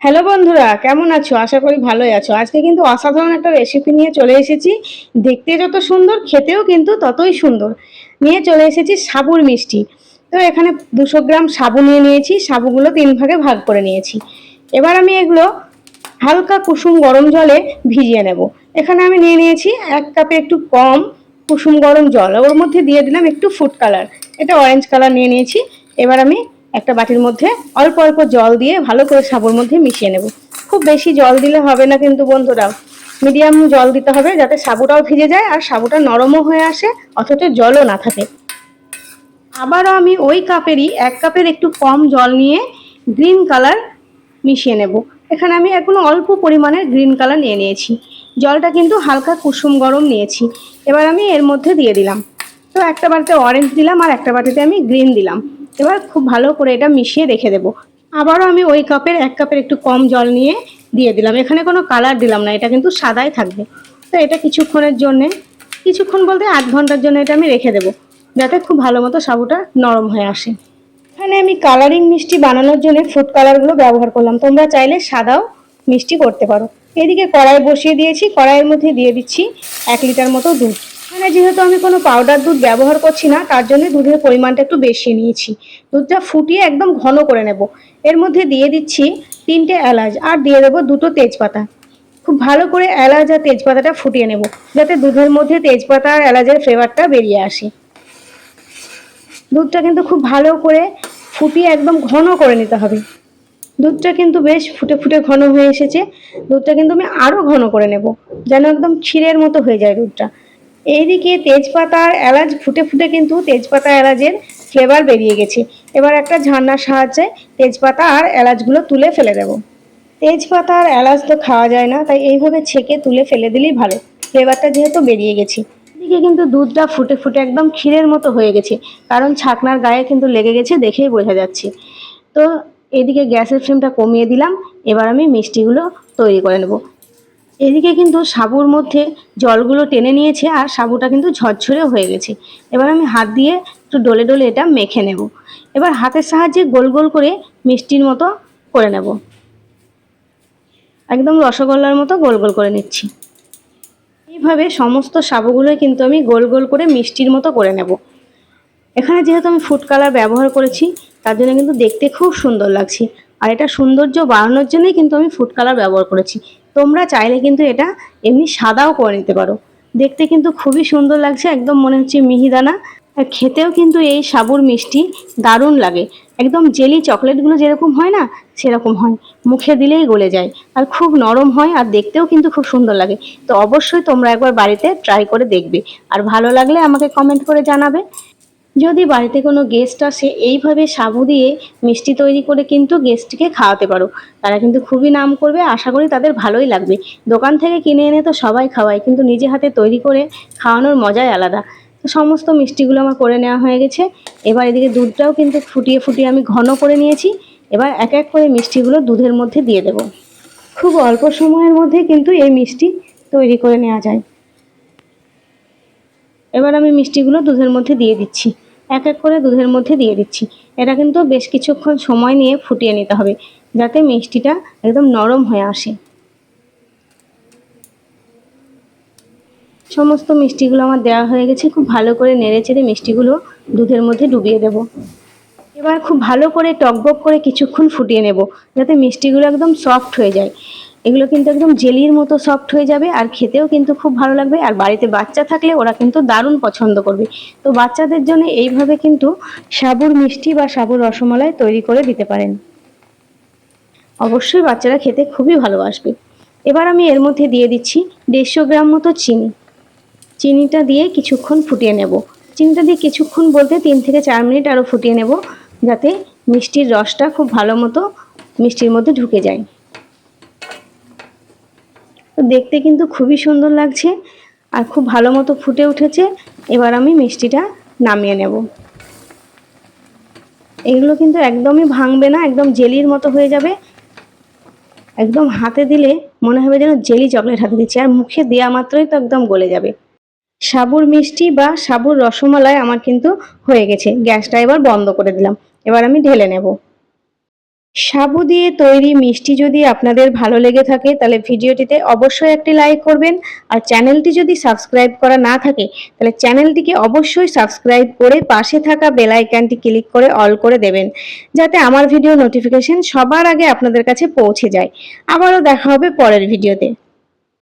Hello বন্ধুরা, কেমন আছো? আশা করি ভালোই আছো। আজকে কিন্তু অসাধারণ একটা রেসিপি নিয়ে চলে এসেছি। দেখতে যত সুন্দর, খেতেও কিন্তু ততই সুন্দর। নিয়ে চলে এসেছি সাবুর মিষ্টি। তো এখানে 200 গ্রাম সাবু নিয়ে নিয়েছি। সাবুগুলো 3 ভাগে ভাগ করে নিয়েছি। এবার আমি এগুলো হালকা কুসুম গরম জলে ভিজিয়ে নেব। এখানে আমি নিয়ে নিয়েছি 1 কাপে একটু কম কুসুম গরম জল। ওর মধ্যে দিয়ে দিলাম একটু ফুড কালার। এটা অরেঞ্জ কালার নিয়ে নিয়েছি। এবার আমি একটা বাটির মধ্যে অল্প অল্প জল দিয়ে ভালো করে সাবুর মধ্যে মিশিয়ে নেব। খুব বেশি জল দিলে হবে না কিন্তু বন্ধুরা, মিডিয়াম জল দিতে হবে যাতে সাবুটাও ভিজে যায় আর সাবুটা নরমও হয়ে আসে, অথচ জলও না থাকে। আবারও আমি ওই কাপেরই 1 কাপের একটু কম জল নিয়ে গ্রিন কালার মিশিয়ে নেব। এখানে আমি এখন অল্প পরিমাণে গ্রিন কালার নিয়ে নিয়েছি। জলটা কিন্তু হালকা কুসুম গরম নিয়েছি। এবার আমি এর মধ্যে দিয়ে দিলাম। তো একটা বাটিতে অরেঞ্জ দিলাম আর একটা বাটিতে আমি গ্রিন দিলাম। এবার খুব ভালো করে এটা মিশিয়ে রেখে দেব। আবারও আমি ওই কাপের 1 কাপের একটু কম জল নিয়ে দিয়ে দিলাম। এখানে কোনো কালার দিলাম না, এটা কিন্তু সাদাই থাকবে। তো এটা কিছুক্ষণের জন্যে, কিছুক্ষণ বলতে 8 ঘন্টার জন্য এটা আমি রেখে দেবো, যাতে খুব ভালো মতো সাবুটা নরম হয়ে আসে। এখানে আমি কালারিং মিষ্টি বানানোর জন্য ফুড কালারগুলো ব্যবহার করলাম। তোমরা চাইলে সাদাও মিষ্টি করতে পারো। এদিকে কড়াই বসিয়ে দিয়েছি। কড়াইয়ের মধ্যে দিয়ে দিচ্ছি 1 লিটার মতো দুধ। এখানে যেহেতু আমি কোনো পাউডার দুধ ব্যবহার করছি না, তার জন্য দুধের পরিমাণটা একটু বেশি নিয়েছি। দুধটা ফুটিয়ে একদম ঘন করে নেব। এর মধ্যে দিয়ে দিচ্ছি 3টে এলাচ আর দিয়ে দেবো 2টো তেজপাতা। খুব ভালো করে এলাচ আর তেজপাতাটা ফুটিয়ে নেব, যাতে দুধের মধ্যে তেজপাতা আর এলাচের ফ্লেভারটা বেরিয়ে আসে। দুধটা কিন্তু খুব ভালো করে ফুটিয়ে একদম ঘন করে নিতে হবে। দুধটা কিন্তু বেশ ফুটে ফুটে ঘন হয়ে এসেছে। দুধটা কিন্তু আমি আরও ঘন করে নেব, যেন একদম ক্ষীরের মতো হয়ে যায় দুধটা। এইদিকে তেজপাতা আর এলাচ ফুটে ফুটে কিন্তু তেজপাতা এলাচের ফ্লেভার বেরিয়ে গেছে। এবার একটা ঝান্নার সাহায্যে তেজপাতা আর এলাচগুলো তুলে ফেলে দেব। তেজপাতা আর এলাচ তো খাওয়া যায় না, তাই এইভাবে ছেঁকে তুলে ফেলে দিলেই ভালো, ফ্লেভারটা যেহেতু বেরিয়ে গেছে। এদিকে কিন্তু দুধটা ফুটে ফুটে একদম ক্ষীরের মতো হয়ে গেছে, কারণ ছাকনার গায়ে কিন্তু লেগে গেছে, দেখেই বোঝা যাচ্ছে। তো এদিকে গ্যাসের ফ্লেমটা কমিয়ে দিলাম। এবার আমি মিষ্টিগুলো তৈরি করে নেব। এদিকে কিন্তু সাবুর মধ্যে জলগুলো টেনে নিয়েছে আর সাবুটা কিন্তু ঝরঝরে হয়ে গেছে। এবার আমি হাত দিয়ে একটু ডলে ডলে এটা মেখে নেব। এবার হাতের সাহায্যে গোল গোল করে মিষ্টির মতো করে নেব। একদম রসগোল্লার মতো গোল গোল করে নিচ্ছি। এইভাবে সমস্ত সাবুগুলোই কিন্তু আমি গোল গোল করে মিষ্টির মতো করে নেব। এখানে যেহেতু আমি ফুড কালার ব্যবহার করেছি, তার জন্য কিন্তু দেখতে খুব সুন্দর লাগছে। আর এটা সৌন্দর্য বাড়ানোর জন্যই কিন্তু আমি ফুড কালার ব্যবহার করেছি। তোমরা চাইলে কিন্তু এটা এমনি সাদাও করে নিতে পারো। দেখতে কিন্তু খুবই সুন্দর লাগছে, একদম মনে হচ্ছে মিহিদানা। আর খেতেও কিন্তু এই সাবুর মিষ্টি দারুণ লাগে। একদম জেলি চকলেটগুলো যেরকম হয় না, সেরকম হয়। মুখে দিলেই গলে যায় আর খুব নরম হয় আর দেখতেও কিন্তু খুব সুন্দর লাগে। তো অবশ্যই তোমরা একবার বাড়িতে ট্রাই করে দেখবে। আর ভালো লাগলে আমাকে কমেন্ট করে জানাবে। যদি বাড়িতে কোনো গেস্ট আসে, এইভাবে সাবু দিয়ে মিষ্টি তৈরি করে কিন্তু গেস্টকে খাওয়াতে পারো। তারা কিন্তু খুবই নাম করবে, আশা করি তাদের ভালোই লাগবে। দোকান থেকে কিনে এনে তো সবাই খাওয়ায়, কিন্তু নিজে হাতে তৈরি করে খাওয়ানোর মজাই আলাদা। তো সমস্ত মিষ্টিগুলো আমার করে নেওয়া হয়ে গেছে। এবার এদিকে দুধটাও কিন্তু ফুটিয়ে ফুটিয়ে আমি ঘন করে নিয়েছি। এবার এক এক করে মিষ্টিগুলো দুধের মধ্যে দিয়ে দেব। খুব অল্প সময়ের মধ্যে কিন্তু এই মিষ্টি তৈরি করে নেওয়া যায়। এবার আমি মিষ্টিগুলো দুধের মধ্যে দিয়ে দিচ্ছি, এক এক করে দুধের মধ্যে দিয়ে দিচ্ছি। এটা কিন্তু বেশ কিছুক্ষণ সময় নিয়ে ফুটিয়ে নিতে হবে, যাতে মিষ্টিটা একদম নরম হয়ে আসে। সমস্ত মিষ্টিগুলো আমার দেওয়া হয়ে গেছে। খুব ভালো করে নেড়ে চেড়ে মিষ্টিগুলো দুধের মধ্যে ডুবিয়ে দেব। এবার খুব ভালো করে টকবক করে কিছুক্ষণ ফুটিয়ে নেব, যাতে মিষ্টিগুলো একদম সফট হয়ে যায়। এগুলো কিন্তু একদম জেলির মতো সফট হয়ে যাবে আর খেতেও কিন্তু খুব ভালো লাগবে। আর বাড়িতে বাচ্চা থাকলে ওরা কিন্তু দারুণ পছন্দ করবে। তো বাচ্চাদের জন্য এইভাবে কিন্তু সাবুর মিষ্টি বা সাবুর রসমালাই তৈরি করে দিতে পারেন। অবশ্যই বাচ্চারা খেতে খুবই ভালোবাসবে। এবার আমি এর মধ্যে দিয়ে দিচ্ছি 150 গ্রাম মতো চিনি। চিনিটা দিয়ে কিছুক্ষণ ফুটিয়ে নেব। চিনিটা দিয়ে কিছুক্ষণ বলতে 3 থেকে 4 মিনিট আরও ফুটিয়ে নেব, যাতে মিষ্টির রসটা খুব ভালো মতো মিষ্টির মধ্যে ঢুকে যায়। তো দেখতে কিন্তু খুবই সুন্দর লাগছে আর খুব ভালো মতো ফুটে উঠেছে। এবার আমি মিষ্টিটা নামিয়ে নেব। এগুলো কিন্তু একদমই ভাঙবে না, একদম জেলির মতো হয়ে যাবে। একদম হাতে দিলে মনে হবে যেন জেলি চকলেট হাতে দিচ্ছি, আর মুখে দেওয়া মাত্রই তো একদম গলে যাবে। সাবুর মিষ্টি বা সাবুর রসমালাই আমার কিন্তু হয়ে গেছে। গ্যাসটা এবার বন্ধ করে দিলাম। এবার আমি ঢেলে নেব। সাবু দিয়ে তৈরি মিষ্টি যদি আপনাদের ভালো লেগে থাকে তাহলে ভিডিওটিতে অবশ্যই একটি লাইক করবেন। আর চ্যানেলটি যদি সাবস্ক্রাইব করা না থাকে তাহলে চ্যানেলটিকে অবশ্যই সাবস্ক্রাইব করে পাশে থাকা বেল আইকনটি ক্লিক করে অল করে দেবেন, যাতে আমার ভিডিও নোটিফিকেশন সবার আগে আপনাদের কাছে পৌঁছে যায়। আবারও দেখা হবে পরের ভিডিওতে।